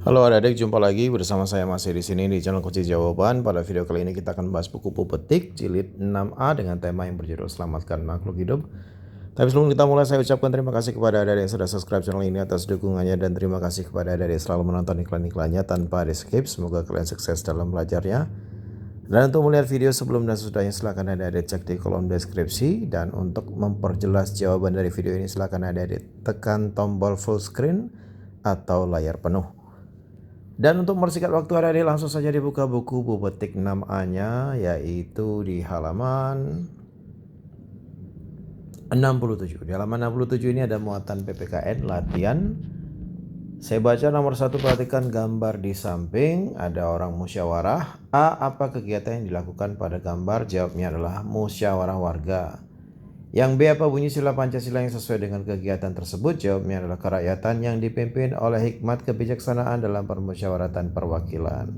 Halo adik-adik, jumpa lagi bersama saya masih di sini di channel Kunci Jawaban. Pada video kali ini kita akan bahas buku Petik jilid 6A dengan tema yang berjudul Selamatkan Makhluk Hidup. Tapi sebelum kita mulai, saya ucapkan terima kasih kepada adik-adik yang sudah subscribe channel ini atas dukungannya, dan terima kasih kepada adik-adik yang selalu menonton iklan-iklannya tanpa di skip. Semoga kalian sukses dalam belajarnya. Dan untuk melihat video sebelum dan sesudahnya, silahkan adik-adik cek di kolom deskripsi. Dan untuk memperjelas jawaban dari video ini, silahkan adik-adik tekan tombol full screen atau layar penuh. Dan untuk mempersingkat waktu adik-adik, langsung saja dibuka buku Petik 6A-nya, yaitu di halaman 67. Di halaman 67 ini ada muatan PPKN latihan. Saya baca nomor 1, perhatikan gambar di samping. Ada orang musyawarah. A. Apa kegiatan yang dilakukan pada gambar? Jawabnya adalah musyawarah warga. Yang B. Apa bunyi sila Pancasila yang sesuai dengan kegiatan tersebut? Jawabnya adalah kerakyatan yang dipimpin oleh hikmat kebijaksanaan dalam permusyawaratan perwakilan.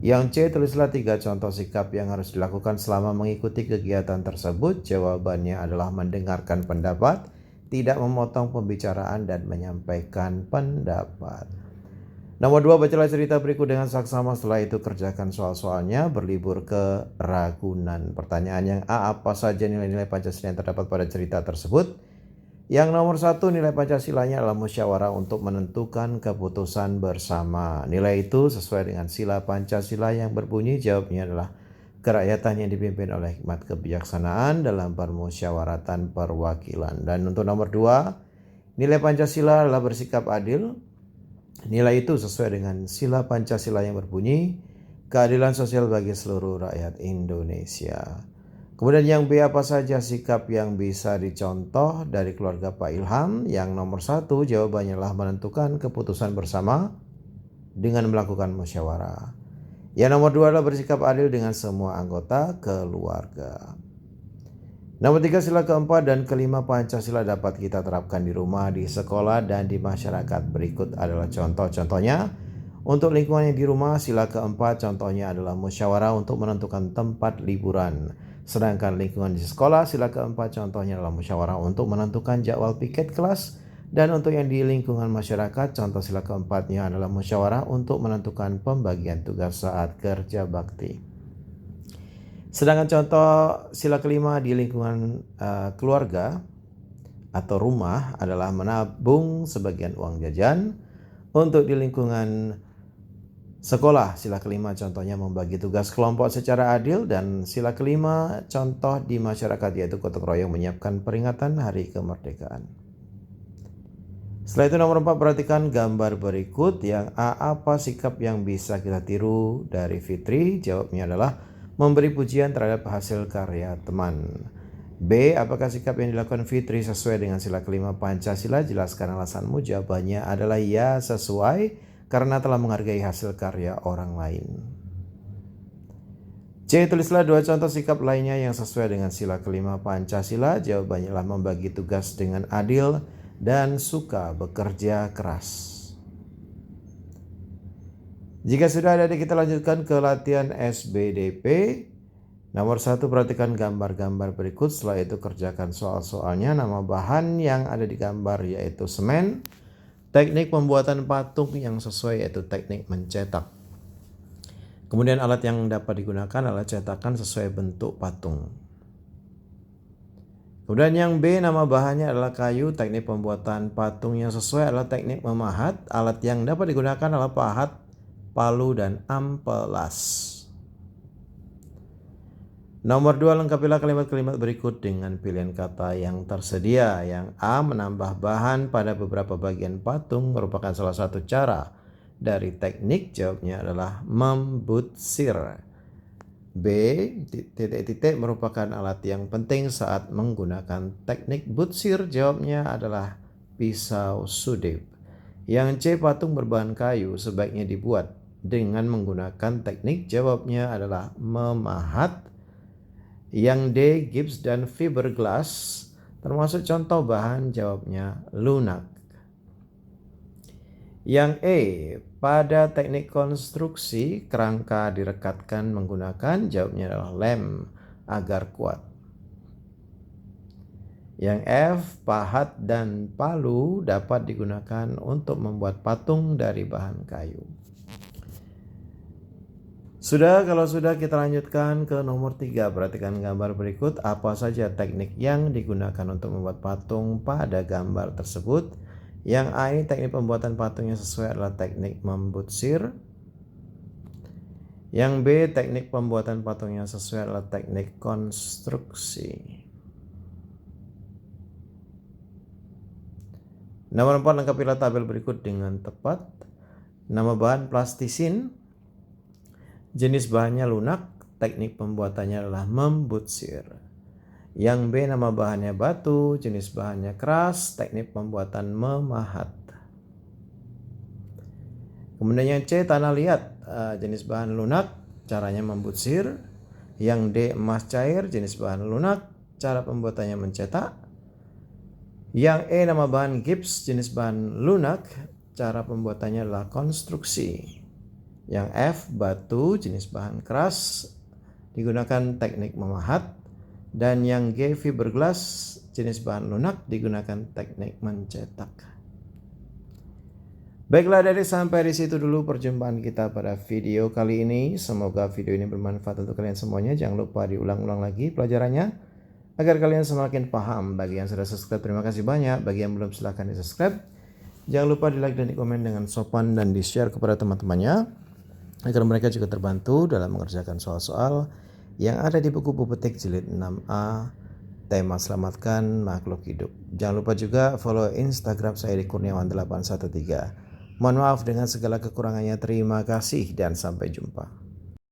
Yang C. Tulislah 3 contoh sikap yang harus dilakukan selama mengikuti kegiatan tersebut. Jawabannya adalah mendengarkan pendapat, tidak memotong pembicaraan, dan menyampaikan pendapat. Nomor 2, bacalah cerita berikut dengan saksama. Setelah itu kerjakan soal-soalnya. Berlibur ke Ragunan. Pertanyaan yang A. Apa saja nilai-nilai Pancasila yang terdapat pada cerita tersebut? Yang nomor 1, nilai Pancasilanya adalah musyawarah untuk menentukan keputusan bersama. Nilai itu sesuai dengan sila Pancasila yang berbunyi. Jawabnya adalah kerakyatan yang dipimpin oleh hikmat kebijaksanaan dalam permusyawaratan perwakilan. Dan untuk nomor 2, nilai Pancasila adalah bersikap adil. Nilai itu sesuai dengan sila Pancasila yang berbunyi keadilan sosial bagi seluruh rakyat Indonesia. Kemudian yang B, apa saja sikap yang bisa dicontoh dari keluarga Pak Ilham? Yang nomor 1, jawabannya adalah menentukan keputusan bersama dengan melakukan musyawarah. Yang nomor 2 adalah bersikap adil dengan semua anggota keluarga. Nomor 3, sila keempat dan kelima Pancasila dapat kita terapkan di rumah, di sekolah, dan di masyarakat. Berikut adalah contoh-contohnya. Untuk lingkungan yang di rumah, sila keempat contohnya adalah musyawarah untuk menentukan tempat liburan. Sedangkan lingkungan di sekolah, sila keempat contohnya adalah musyawarah untuk menentukan jadwal piket kelas. Dan untuk yang di lingkungan masyarakat, contoh sila keempatnya adalah musyawarah untuk menentukan pembagian tugas saat kerja bakti. Sedangkan contoh sila kelima di lingkungan keluarga atau rumah adalah menabung sebagian uang jajan. Untuk di lingkungan sekolah, sila kelima contohnya membagi tugas kelompok secara adil. Dan sila kelima contoh di masyarakat yaitu gotong royong menyiapkan peringatan Hari Kemerdekaan. Setelah itu nomor 4, perhatikan gambar berikut. Yang A, apa sikap yang bisa kita tiru dari Fitri? Jawabnya adalah memberi pujian terhadap hasil karya teman. B, apakah sikap yang dilakukan Fitri sesuai dengan sila kelima Pancasila? Jelaskan alasanmu. Jawabannya adalah ya, sesuai karena telah menghargai hasil karya orang lain. C, tulislah 2 contoh sikap lainnya yang sesuai dengan sila kelima Pancasila. Jawabannya adalah membagi tugas dengan adil dan suka bekerja keras. Jika sudah ada, kita lanjutkan ke latihan SBDP. Nomor 1, perhatikan gambar-gambar berikut. Setelah itu kerjakan soal-soalnya. Nama bahan yang ada di gambar yaitu semen. Teknik pembuatan patung yang sesuai yaitu teknik mencetak. Kemudian alat yang dapat digunakan adalah cetakan sesuai bentuk patung. Kemudian yang B, nama bahannya adalah kayu. Teknik pembuatan patung yang sesuai adalah teknik memahat. Alat yang dapat digunakan adalah pahat, palu, dan amplas. Nomor 2, lengkapilah kalimat-kalimat berikut dengan pilihan kata yang tersedia. Yang A, menambah bahan pada beberapa bagian patung merupakan salah satu cara dari teknik. Jawabnya adalah membutsir. B, titik-titik merupakan alat yang penting saat menggunakan teknik butsir. Jawabnya adalah pisau sudip. Yang C, patung berbahan kayu sebaiknya dibuat dengan menggunakan teknik. Jawabnya adalah memahat. Yang D, gips dan fiberglass termasuk contoh bahan. Jawabnya lunak. Yang E, pada teknik konstruksi kerangka direkatkan menggunakan. Jawabnya adalah lem agar kuat. Yang F, pahat dan palu dapat digunakan untuk membuat patung dari bahan kayu. Kalau sudah kita lanjutkan ke nomor 3. Perhatikan gambar berikut. Apa saja teknik yang digunakan untuk membuat patung pada gambar tersebut? Yang A ini teknik pembuatan patung yang sesuai adalah teknik membutsir. Yang B teknik pembuatan patung yang sesuai adalah teknik konstruksi. Nomor 4, lengkapilah tabel berikut dengan tepat. Nama bahan plastisin, jenis bahannya lunak, teknik pembuatannya adalah membutsir. Yang B nama bahannya batu, jenis bahannya keras, teknik pembuatan memahat. Kemudian yang C tanah liat, jenis bahan lunak, caranya membutsir. Yang D emas cair, jenis bahan lunak, cara pembuatannya mencetak. Yang E nama bahan gips, jenis bahan lunak, cara pembuatannya adalah konstruksi. Yang F batu, jenis bahan keras, digunakan teknik memahat. Dan yang G fiberglass, jenis bahan lunak, digunakan teknik mencetak. Baiklah adik-adik, sampai di situ dulu perjumpaan kita pada video kali ini. Semoga video ini bermanfaat untuk kalian semuanya. Jangan lupa diulang-ulang lagi pelajarannya agar kalian semakin paham. Bagi yang sudah subscribe, terima kasih banyak. Bagi yang belum, silahkan di subscribe. Jangan lupa di like dan di komen dengan sopan dan di share kepada teman-temannya agar mereka juga terbantu dalam mengerjakan soal-soal yang ada di buku Petik jilid 6A tema Selamatkan Makhluk Hidup. Jangan lupa juga follow Instagram saya di Kurniawan813. Mohon maaf dengan segala kekurangannya. Terima kasih dan sampai jumpa.